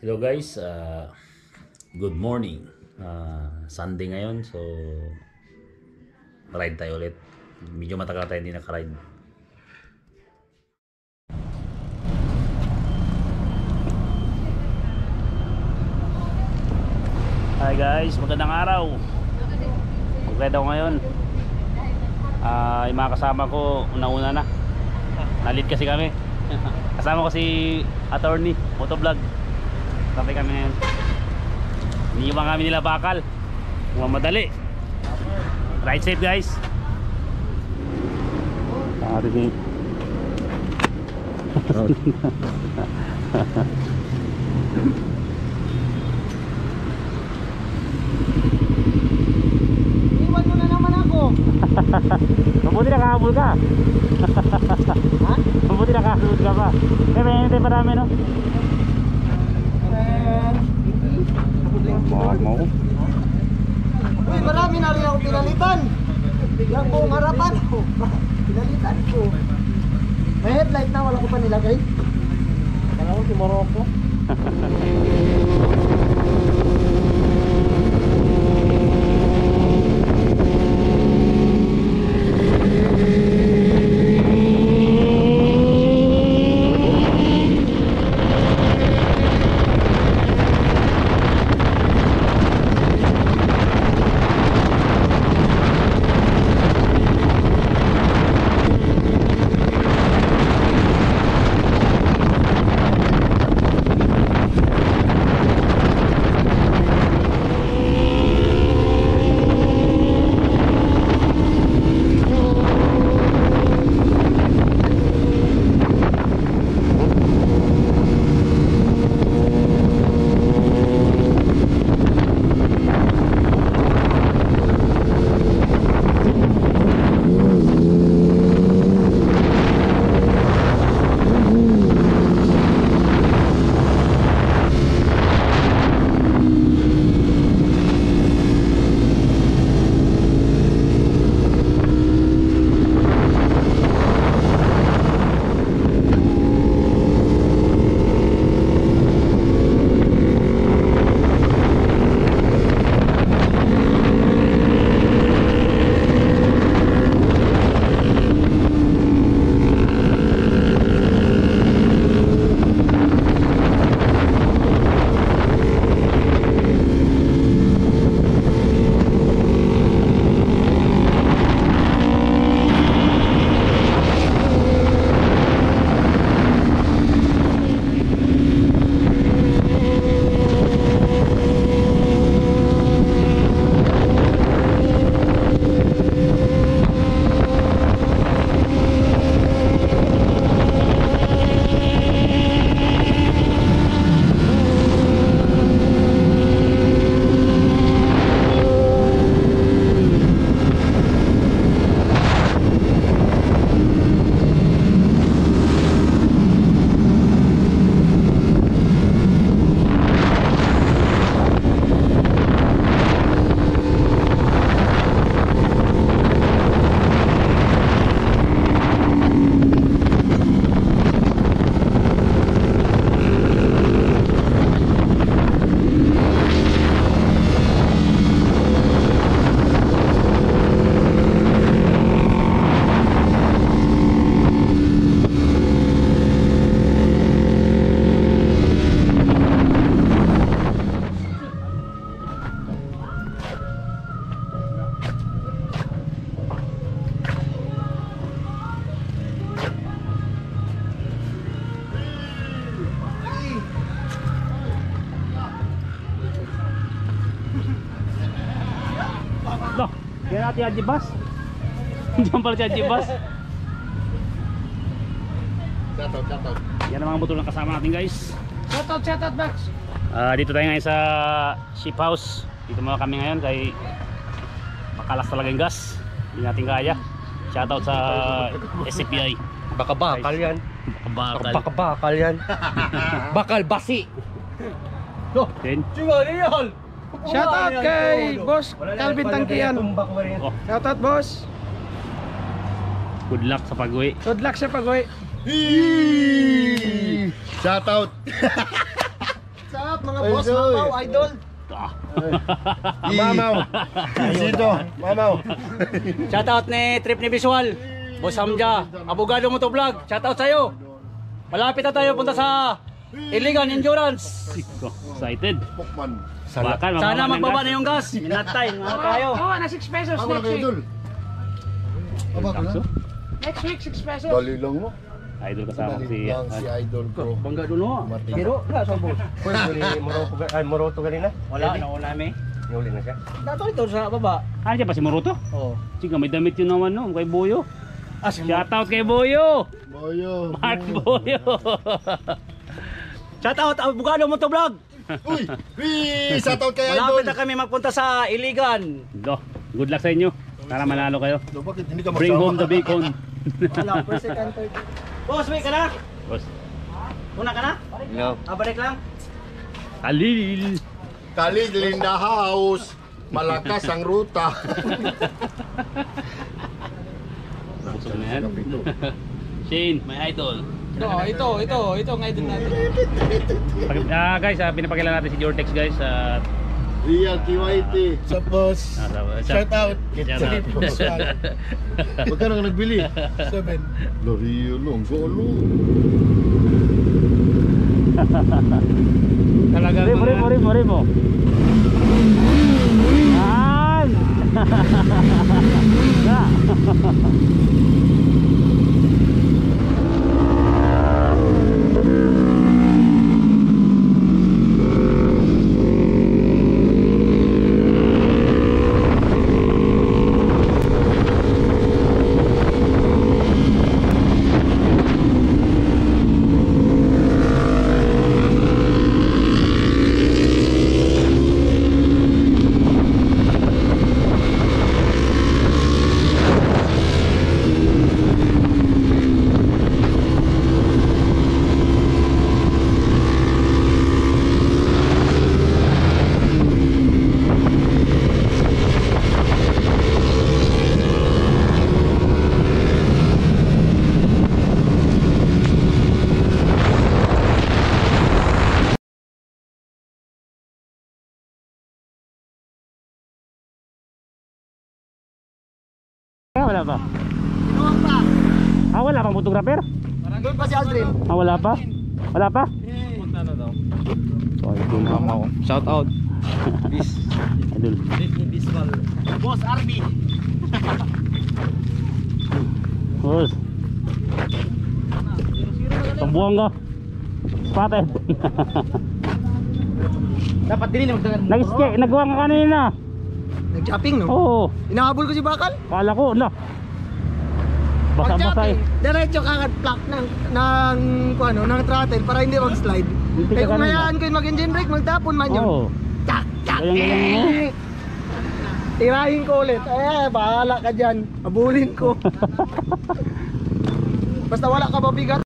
Hello guys, good morning. Sunday ngayon, so ride tayo ulit. Medyo matagal tayo hindi nakaride. Hi guys, magandang araw. Mag-ride ako ngayon. Yung mga kasama ko, una-una na. Nalit kasi kami. Kasama ko si attorney, motovlog. Tapos kami ngayon. Iniiwan kami nila bakal. Madali. Ride safe guys. Ating Iwan mo na naman ako. mabuti nakahabol ka. Ha? Mabuti nakahabol ka pa. Kaya may hinintay pa namin, no? Mo. Uy, marami na rin ako pinalitan. Yan po, harapan ko. Pinalitan ko. May headlight na, wala ko pa nilagay. Kala ko si Morocco. Kaya natin Adjibas. Diyan pala si Adjibas. Shoutout. Yan ang mga motor ng kasama natin guys. Shoutout, Max. Dito tayo ngayon sa ship house. Dito muna kami ngayon kay makalas talaga yung gas. Hindi natin kaya. Shoutout sa SCPI. Bakal yan. Bakal yan. Bakal basi. Then, Shoutout kay Boss Calvin Tangkian. oh, Shoutout, boss. good luck sa pag-uwi. Good luck sa pag-uwi. Shout out. Sa out mga boss, Mamaw, idol. Mamaw. Sino? Mamaw. Shoutout ni Trip ni Visual. Boss Hamja, abogado mo to vlog. Shoutout sa'yo. Malapit na tayo punta sa Iligan Endurance. Excited. Pokman. Bakal, Sana magbaba na yung gas. Minatay, mga tayo. Oo, na 6 pesos Ako na next kayo, week. Idol. Aba ka na? Next week, 6 pesos. Dali lang mo. Idol kasama ko Dali si lang si Idol ko. Bangga doon mo. Martin. Pero, wala sa boss. Moroto kanina? Wala, nauna may. Nihuli na siya. Dato ito sa baba. Ah, siya pa si Moruto? Oo. Sige, may damit yun naman no, kay Boyo. Ah, si Shoutout kay Boyo! Boyo. Mark Boyo! Shoutout, abogado mo to vlog. Uy! Uy! Shoutout kay Idol. Malapit na kami magpunta sa Iligan. Do, good luck sa inyo. Para manalo kayo. Do, bakit hindi ka Bring home the magsama? bacon. Wala, first, second, third. Boss, may ka na? Boss, Una ka na? No. Balik lang. Alil! Kalig Linda House. Malakas ang ruta. Busog na yan. Shane, my idol. Ito ang idol natin. Guys, pinapakilala natin si Jortex guys. Real KYT. Sa boss. Shout out. Shout out. Magkano ka nagbili? 7. Lorio long. Golo. Talaga mo. Yan! Na! Wala pa. Inuwang pa. Ah, wala pang photographer? Doon pa si Aldrin. Ah, wala pa? Wala pa? Oh, idol. Shout out. Idol. Boss Arby. Boss. Pambuang ka. Spotted. Dapat din magdagan. Nagwa ka kanina. Nag-shopping, no? Oo. Inahabol ko si Bakal. Kala ko, na. Basa-basa eh. Diretso kagad plug ng throttle para hindi mag-slide. Hindi Kaya ka kung kanina. hayaan ko yung mag-engine brake, magtapon man yun. Oo. Tsak, tsak. Ganyan mo. Tirahin ko ulit. Bahala ka dyan. Abulin ko. Basta wala ka mabigat.